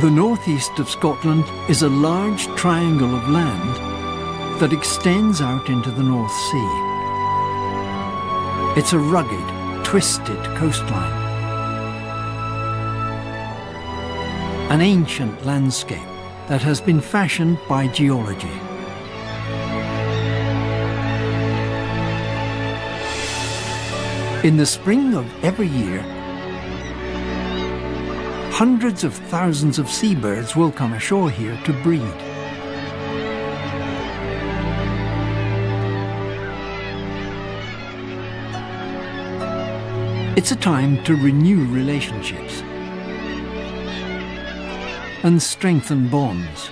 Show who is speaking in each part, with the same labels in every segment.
Speaker 1: The northeast of Scotland is a large triangle of land that extends out into the North Sea. It's a rugged, twisted coastline. An ancient landscape that has been fashioned by geology. In the spring of every year, hundreds of thousands of seabirds will come ashore here to breed. It's a time to renew relationships and strengthen bonds.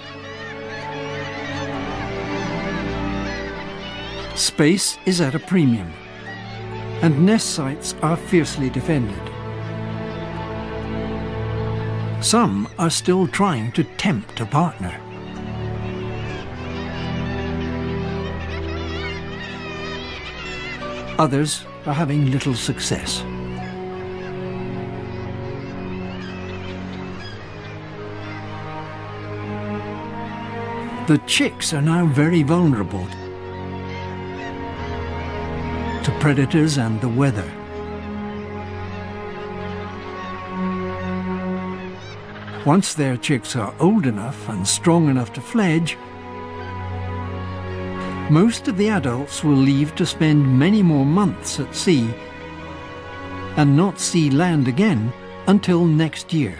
Speaker 1: Space is at a premium, and nest sites are fiercely defended. Some are still trying to tempt a partner. Others are having little success. The chicks are now very vulnerable to predators and the weather. Once their chicks are old enough and strong enough to fledge, most of the adults will leave to spend many more months at sea and not see land again until next year.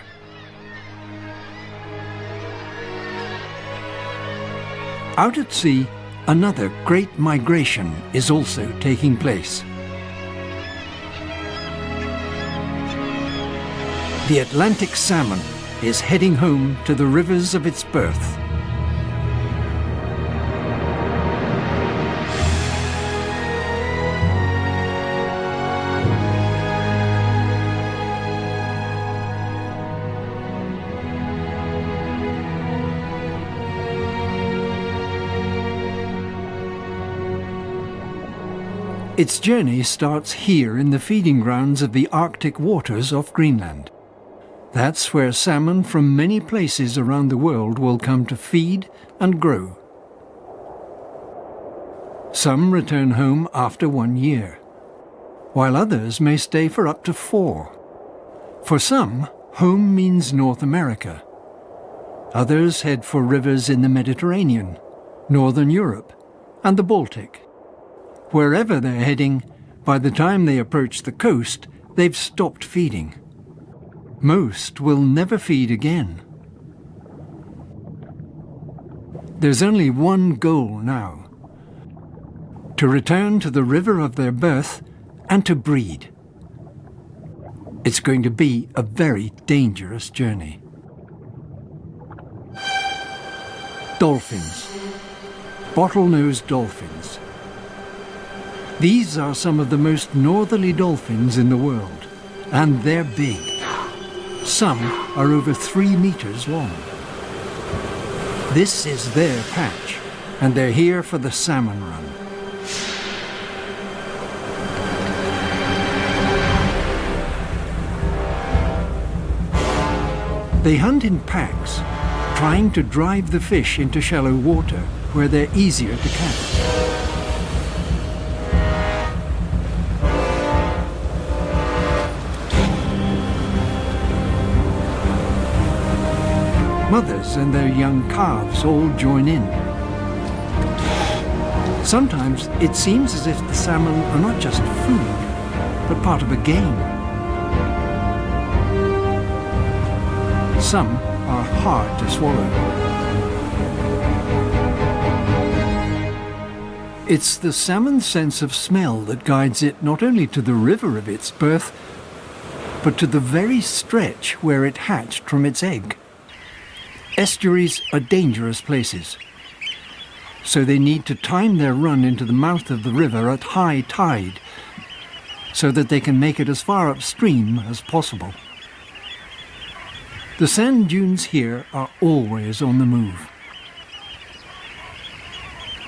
Speaker 1: Out at sea, another great migration is also taking place. The Atlantic salmon is heading home to the rivers of its birth. Its journey starts here in the feeding grounds of the Arctic waters off Greenland. That's where salmon from many places around the world will come to feed and grow. Some return home after 1 year, while others may stay for up to 4. For some, home means North America. Others head for rivers in the Mediterranean, Northern Europe, and the Baltic. Wherever they're heading, by the time they approach the coast, they've stopped feeding. Most will never feed again. There's only one goal now: to return to the river of their birth and to breed. It's going to be a very dangerous journey. Dolphins. Bottlenose dolphins. These are some of the most northerly dolphins in the world, and they're big. Some are over 3 meters long. This is their patch, and they're here for the salmon run. They hunt in packs, trying to drive the fish into shallow water where they're easier to catch. Mothers and their young calves all join in. Sometimes it seems as if the salmon are not just food, but part of a game. Some are hard to swallow. It's the salmon's sense of smell that guides it not only to the river of its birth, but to the very stretch where it hatched from its egg. Estuaries are dangerous places, so they need to time their run into the mouth of the river at high tide so that they can make it as far upstream as possible. The sand dunes here are always on the move.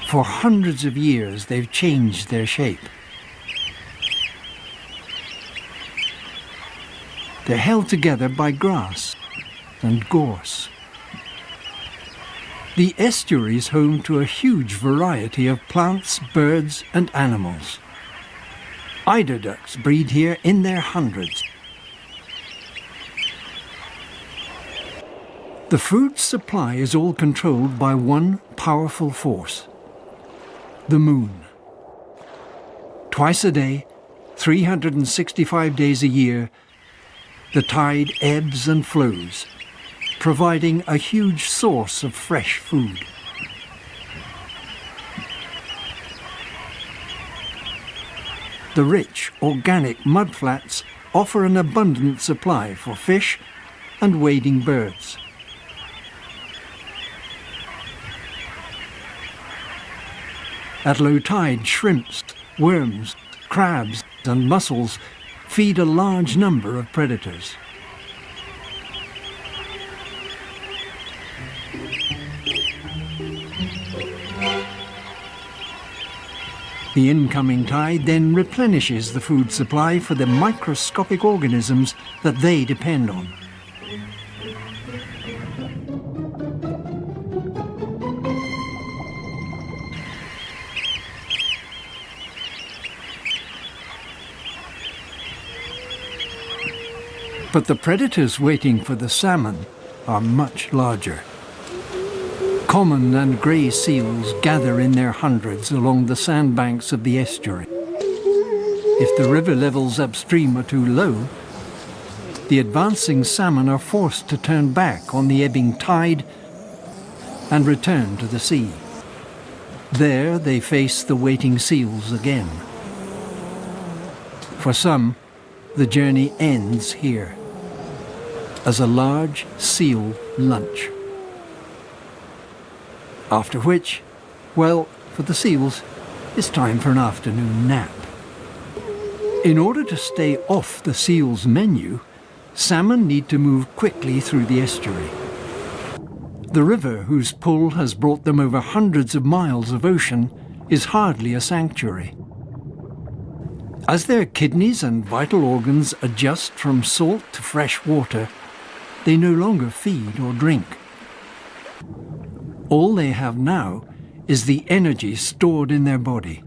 Speaker 1: For hundreds of years they've changed their shape. They're held together by grass and gorse. The estuary is home to a huge variety of plants, birds and animals. Eider ducks breed here in their hundreds. The food supply is all controlled by one powerful force: the moon. Twice a day, 365 days a year, the tide ebbs and flows, providing a huge source of fresh food. The rich, organic mudflats offer an abundant supply for fish and wading birds. At low tide, shrimps, worms, crabs and mussels feed a large number of predators. The incoming tide then replenishes the food supply for the microscopic organisms that they depend on. But the predators waiting for the salmon are much larger. Common and grey seals gather in their hundreds along the sandbanks of the estuary. If the river levels upstream are too low, the advancing salmon are forced to turn back on the ebbing tide and return to the sea. There they face the waiting seals again. For some, the journey ends here, as a large seal lunch. After which, well, for the seals, it's time for an afternoon nap. In order to stay off the seals' menu, salmon need to move quickly through the estuary. The river, whose pull has brought them over hundreds of miles of ocean, is hardly a sanctuary. As their kidneys and vital organs adjust from salt to fresh water, they no longer feed or drink. All they have now is the energy stored in their body.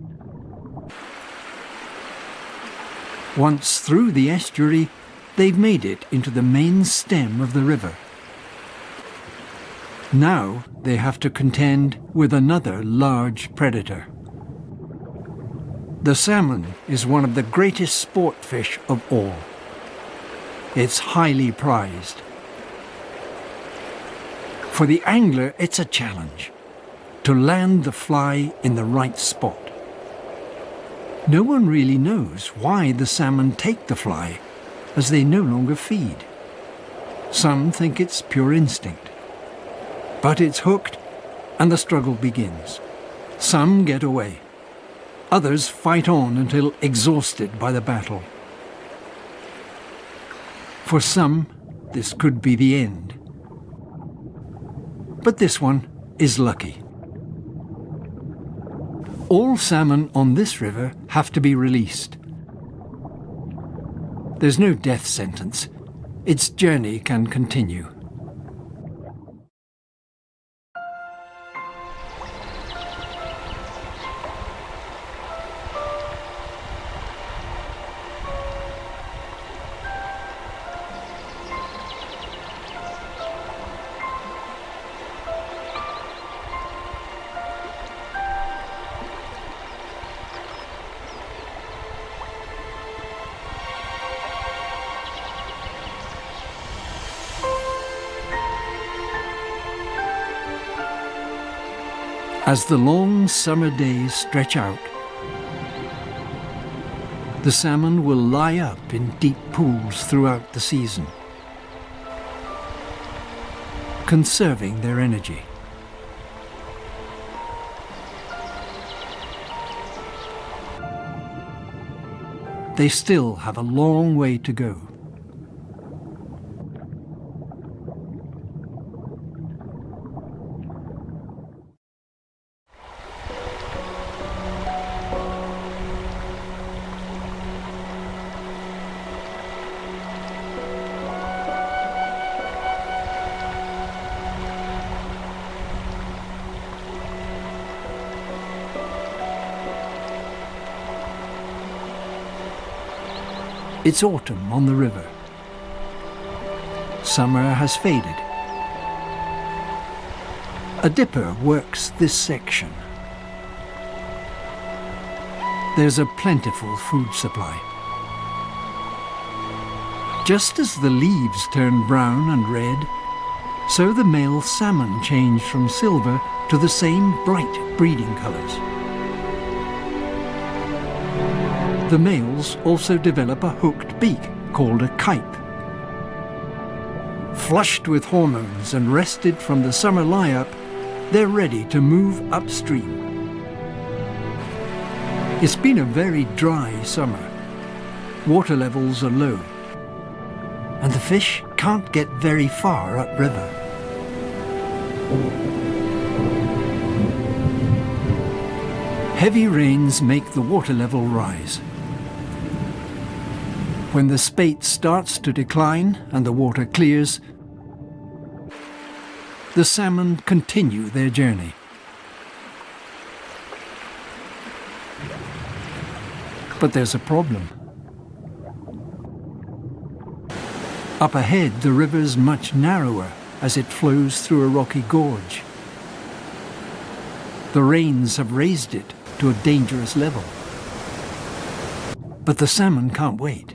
Speaker 1: Once through the estuary, they've made it into the main stem of the river. Now they have to contend with another large predator. The salmon is one of the greatest sport fish of all. It's highly prized. For the angler, it's a challenge to land the fly in the right spot. No one really knows why the salmon take the fly, as they no longer feed. Some think it's pure instinct. But it's hooked, and the struggle begins. Some get away. Others fight on until exhausted by the battle. For some, this could be the end. But this one is lucky. All salmon on this river have to be released. There's no death sentence. Its journey can continue. As the long summer days stretch out, the salmon will lie up in deep pools throughout the season, conserving their energy. They still have a long way to go. It's autumn on the river. Summer has faded. A dipper works this section. There's a plentiful food supply. Just as the leaves turn brown and red, so the male salmon change from silver to the same bright breeding colours. The males also develop a hooked beak called a kype. Flushed with hormones and rested from the summer lie-up, they're ready to move upstream. It's been a very dry summer. Water levels are low, and the fish can't get very far upriver. Heavy rains make the water level rise. When the spate starts to decline and the water clears, the salmon continue their journey. But there's a problem. Up ahead, the river's much narrower as it flows through a rocky gorge. The rains have raised it to a dangerous level. But the salmon can't wait.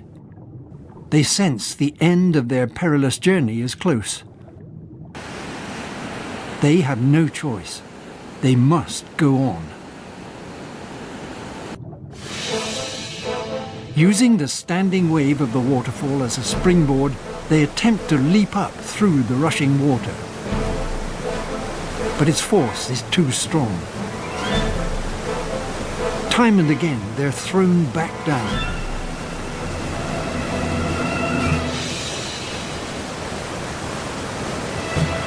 Speaker 1: They sense the end of their perilous journey is close. They have no choice. They must go on. Using the standing wave of the waterfall as a springboard, they attempt to leap up through the rushing water. But its force is too strong. Time and again, they're thrown back down.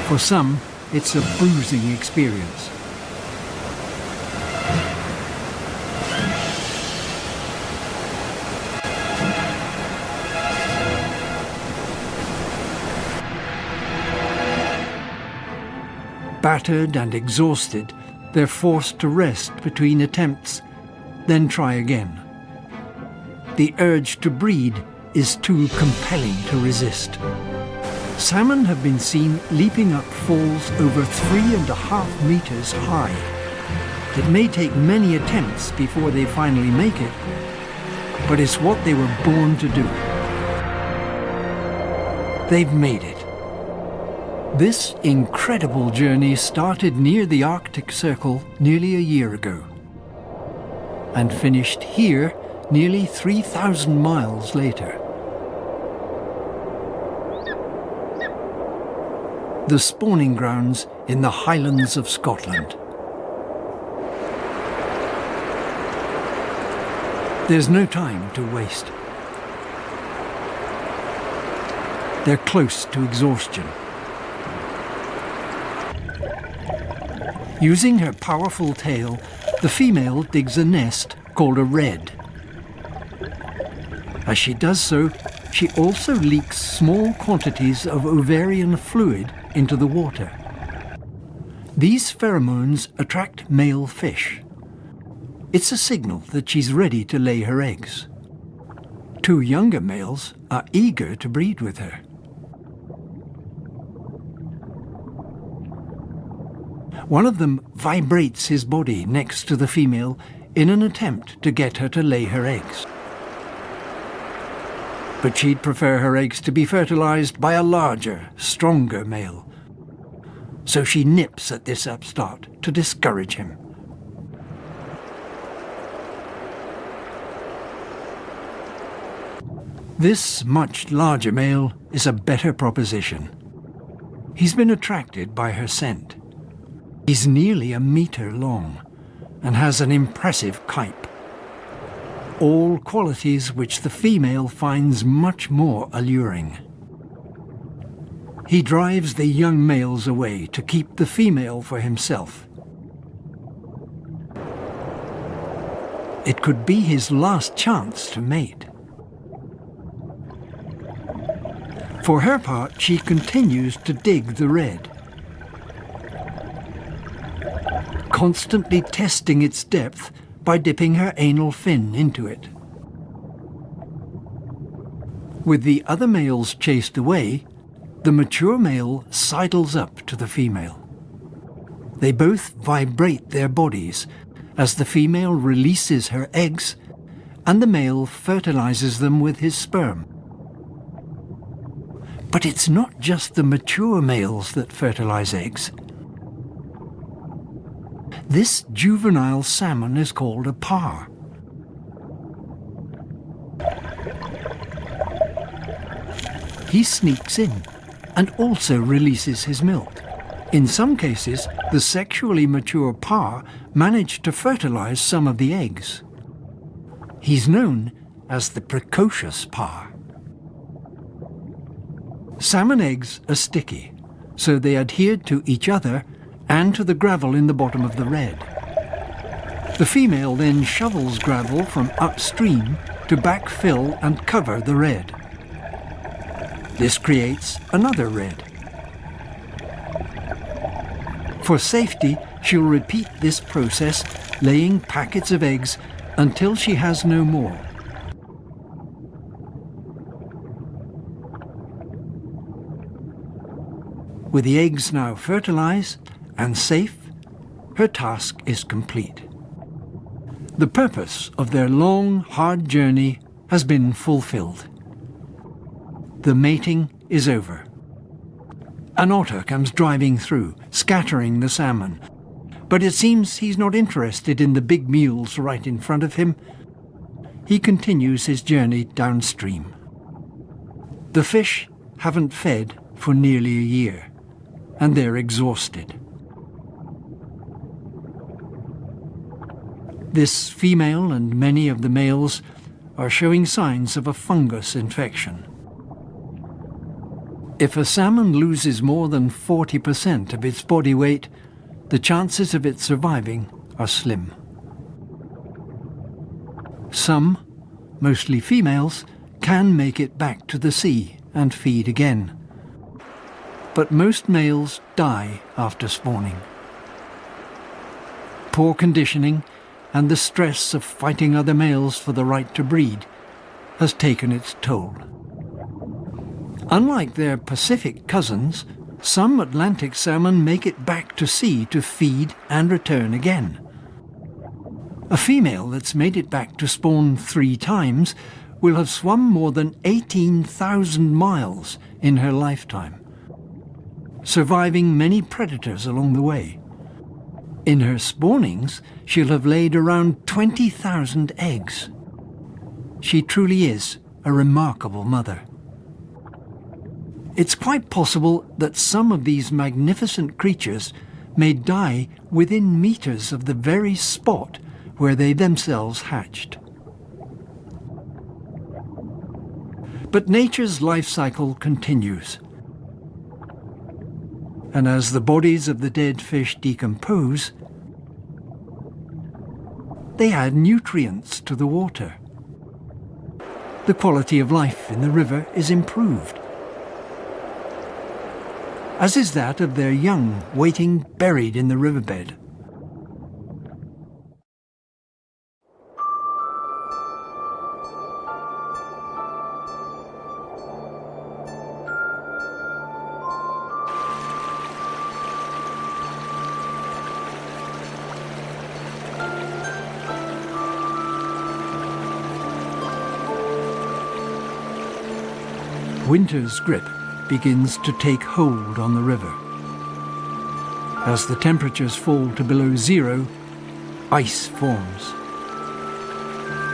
Speaker 1: For some, it's a bruising experience. Battered and exhausted, they're forced to rest between attempts, then try again. The urge to breed is too compelling to resist. Salmon have been seen leaping up falls over 3.5 meters high. It may take many attempts before they finally make it, but it's what they were born to do. They've made it. This incredible journey started near the Arctic Circle nearly a year ago and finished here nearly 3,000 miles later. The spawning grounds in the Highlands of Scotland. There's no time to waste. They're close to exhaustion. Using her powerful tail, the female digs a nest called a redd. As she does so, she also leaks small quantities of ovarian fluid into the water. These pheromones attract male fish. It's a signal that she's ready to lay her eggs. Two younger males are eager to breed with her. One of them vibrates his body next to the female in an attempt to get her to lay her eggs. But she'd prefer her eggs to be fertilized by a larger, stronger male. So she nips at this upstart to discourage him. This much larger male is a better proposition. He's been attracted by her scent. He's nearly 1 meter long and has an impressive kype. All qualities which the female finds much more alluring. He drives the young males away to keep the female for himself. It could be his last chance to mate. For her part, she continues to dig the redd, constantly testing its depth by dipping her anal fin into it. With the other males chased away, the mature male sidles up to the female. They both vibrate their bodies as the female releases her eggs and the male fertilizes them with his sperm. But it's not just the mature males that fertilize eggs. This juvenile salmon is called a par. He sneaks in and also releases his milk. In some cases, the sexually mature par managed to fertilize some of the eggs. He's known as the precocious par. Salmon eggs are sticky, so they adhere to each other and to the gravel in the bottom of the red. The female then shovels gravel from upstream to backfill and cover the red. This creates another red. For safety, she'll repeat this process, laying packets of eggs until she has no more. With the eggs now fertilized and safe, her task is complete. The purpose of their long, hard journey has been fulfilled. The mating is over. An otter comes driving through, scattering the salmon. But it seems he's not interested in the big meals right in front of him. He continues his journey downstream. The fish haven't fed for nearly a year, and they're exhausted. This female and many of the males are showing signs of a fungus infection. If a salmon loses more than 40% of its body weight, the chances of it surviving are slim. Some, mostly females, can make it back to the sea and feed again. But most males die after spawning. Poor conditioning and the stress of fighting other males for the right to breed has taken its toll. Unlike their Pacific cousins, some Atlantic salmon make it back to sea to feed and return again. A female that's made it back to spawn 3 times will have swum more than 18,000 miles in her lifetime, surviving many predators along the way. In her spawnings, she'll have laid around 20,000 eggs. She truly is a remarkable mother. It's quite possible that some of these magnificent creatures may die within meters of the very spot where they themselves hatched. But nature's life cycle continues. And as the bodies of the dead fish decompose, they add nutrients to the water. The quality of life in the river is improved, as is that of their young waiting buried in the riverbed. Winter's grip begins to take hold on the river. As the temperatures fall to below 0, ice forms.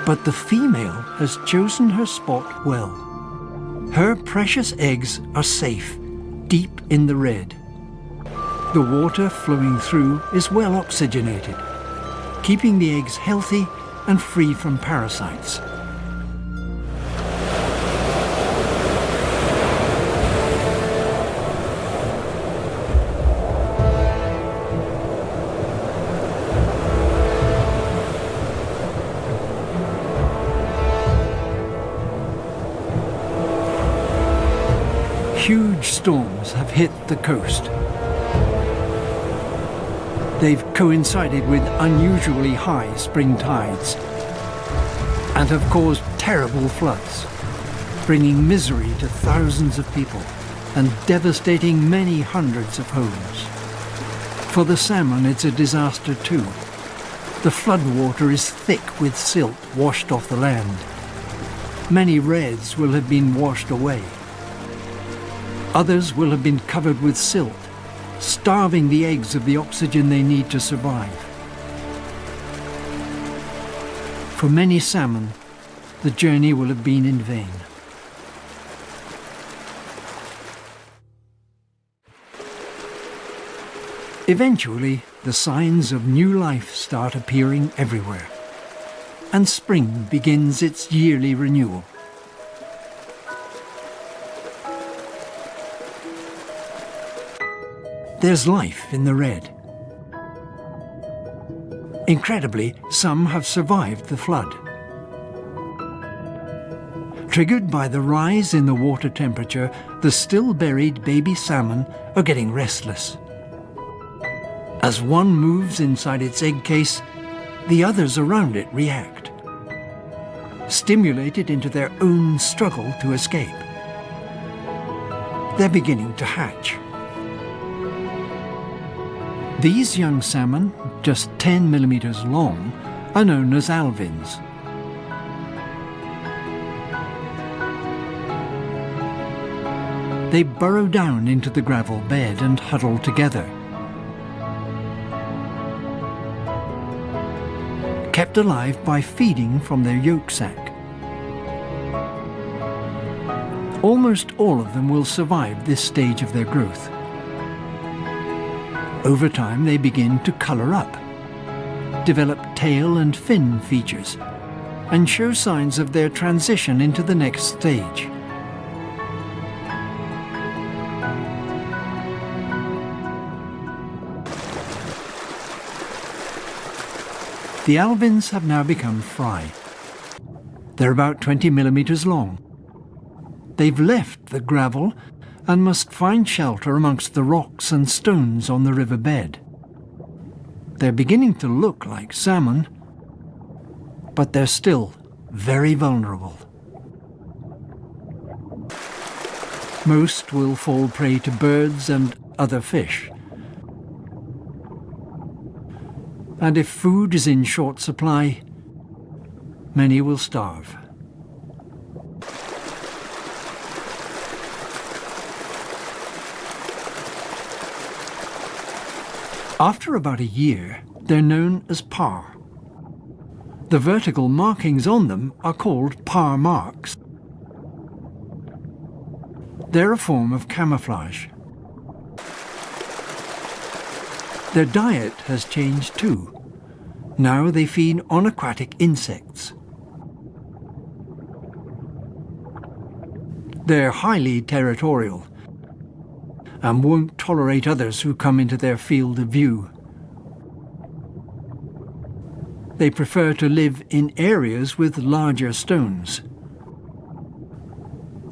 Speaker 1: But the female has chosen her spot well. Her precious eggs are safe, deep in the red. The water flowing through is well oxygenated, keeping the eggs healthy and free from parasites. Huge storms have hit the coast. They've coincided with unusually high spring tides and have caused terrible floods. bringing misery to thousands of people and devastating many hundreds of homes. For the salmon, it's a disaster too. The floodwater is thick with silt washed off the land. Many redds will have been washed away. Others will have been covered with silt, starving the eggs of the oxygen they need to survive. For many salmon, the journey will have been in vain. Eventually, the signs of new life start appearing everywhere, and spring begins its yearly renewal. There's life in the red. Incredibly, some have survived the flood. Triggered by the rise in the water temperature, the still buried baby salmon are getting restless. As one moves inside its egg case, the others around it react, stimulated into their own struggle to escape. They're beginning to hatch. These young salmon, just 10 millimeters long, are known as alevins. They burrow down into the gravel bed and huddle together. Kept alive by feeding from their yolk sac. Almost all of them will survive this stage of their growth. Over time, they begin to colour up, develop tail and fin features, and show signs of their transition into the next stage. The alevins have now become fry. They're about 20 millimeters long. They've left the gravel and must find shelter amongst the rocks and stones on the river bed. They're beginning to look like salmon, but they're still very vulnerable. Most will fall prey to birds and other fish. And if food is in short supply, many will starve. After about a year, they're known as parr. The vertical markings on them are called parr marks. They're a form of camouflage. Their diet has changed too. Now they feed on aquatic insects. They're highly territorial and won't tolerate others who come into their field of view. They prefer to live in areas with larger stones.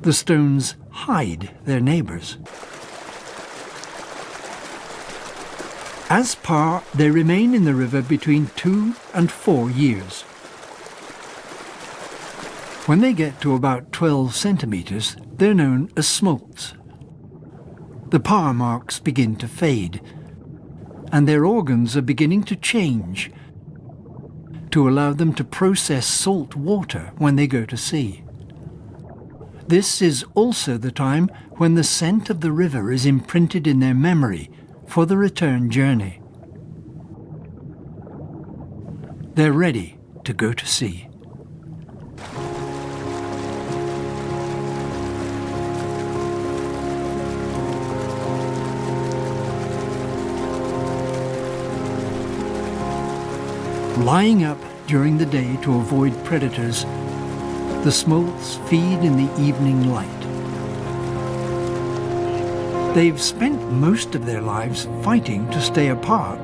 Speaker 1: The stones hide their neighbours. As parr, they remain in the river between 2 and 4 years. When they get to about 12 centimeters, they're known as smolts. The parr marks begin to fade, and their organs are beginning to change to allow them to process salt water when they go to sea. This is also the time when the scent of the river is imprinted in their memory for the return journey. They're ready to go to sea. Lying up during the day to avoid predators, the smolts feed in the evening light. They've spent most of their lives fighting to stay apart,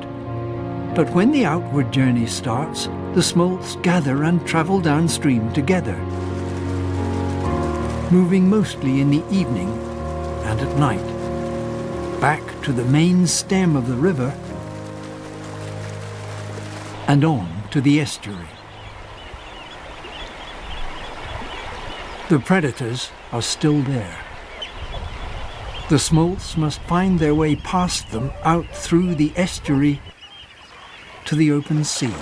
Speaker 1: but when the outward journey starts, the smolts gather and travel downstream together, moving mostly in the evening and at night, back to the main stem of the river and on to the estuary. The predators are still there. The smolts must find their way past them out through the estuary to the open sea.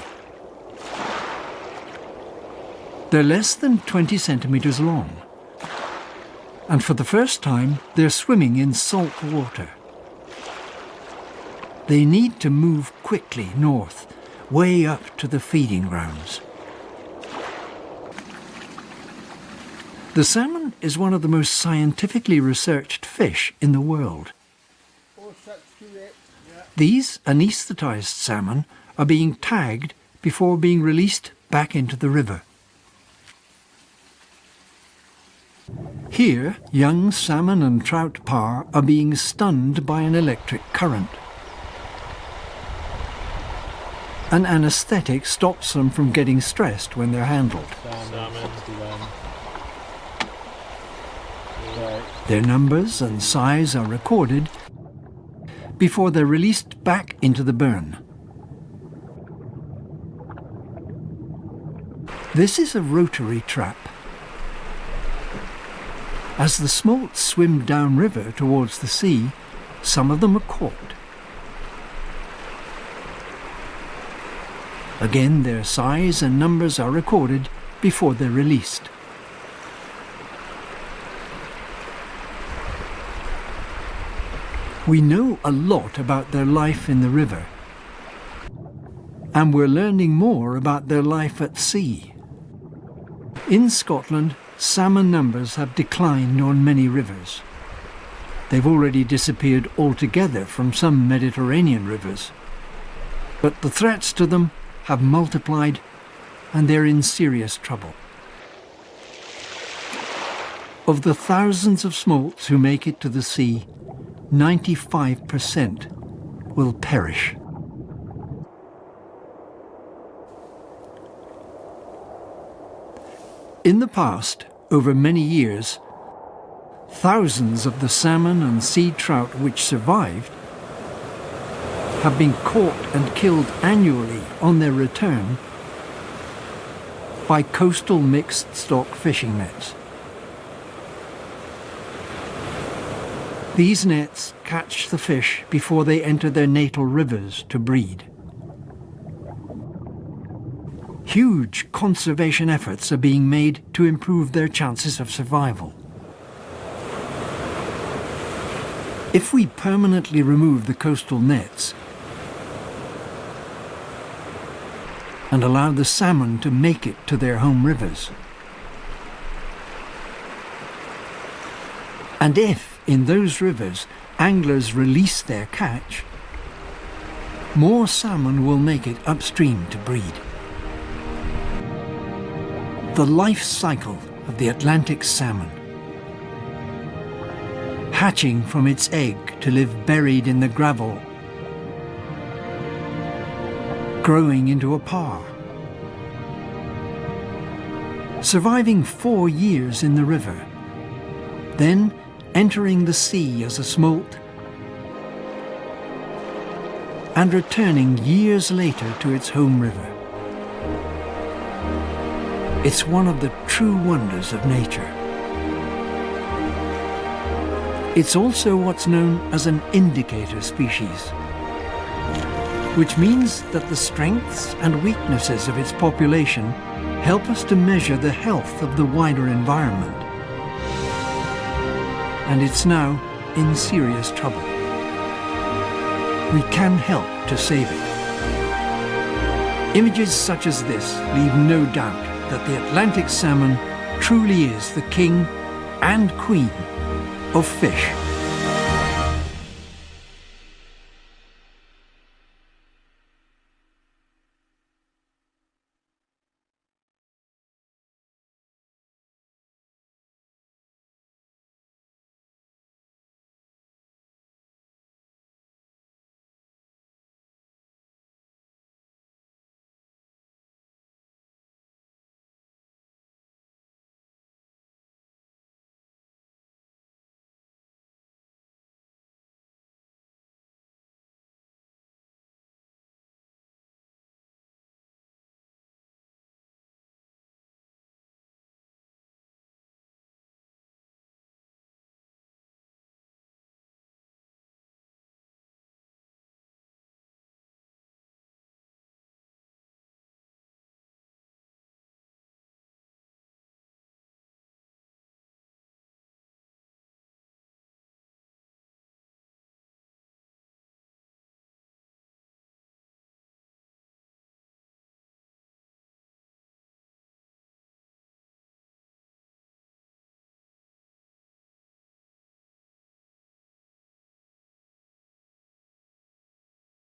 Speaker 1: They're less than 20 centimeters long, and for the first time they're swimming in salt water. They need to move quickly north, way up to the feeding grounds. The salmon is one of the most scientifically researched fish in the world. These anaesthetized salmon are being tagged before being released back into the river. Here, young salmon and trout parr are being stunned by an electric current. An anesthetic stops them from getting stressed when they're handled. Their numbers and size are recorded before they're released back into the burn. This is a rotary trap. As the smolts swim downriver towards the sea, some of them are caught. Again, their size and numbers are recorded before they're released. We know a lot about their life in the river, and we're learning more about their life at sea. In Scotland, salmon numbers have declined on many rivers. They've already disappeared altogether from some Mediterranean rivers, but the threats to them have multiplied and they're in serious trouble. Of the thousands of smolts who make it to the sea, 95% will perish. In the past, over many years, thousands of the salmon and sea trout which survived have been caught and killed annually on their return by coastal mixed stock fishing nets. These nets catch the fish before they enter their natal rivers to breed. Huge conservation efforts are being made to improve their chances of survival. If we permanently remove the coastal nets and allow the salmon to make it to their home rivers, and if in those rivers anglers release their catch, more salmon will make it upstream to breed. The life cycle of the Atlantic salmon, hatching from its egg to live buried in the gravel, growing into a parr, surviving 4 years in the river, then entering the sea as a smolt, and returning years later to its home river. It's one of the true wonders of nature. It's also what's known as an indicator species, which means that the strengths and weaknesses of its population help us to measure the health of the wider environment. And it's now in serious trouble. We can help to save it. Images such as this leave no doubt that the Atlantic salmon truly is the king and queen of fish.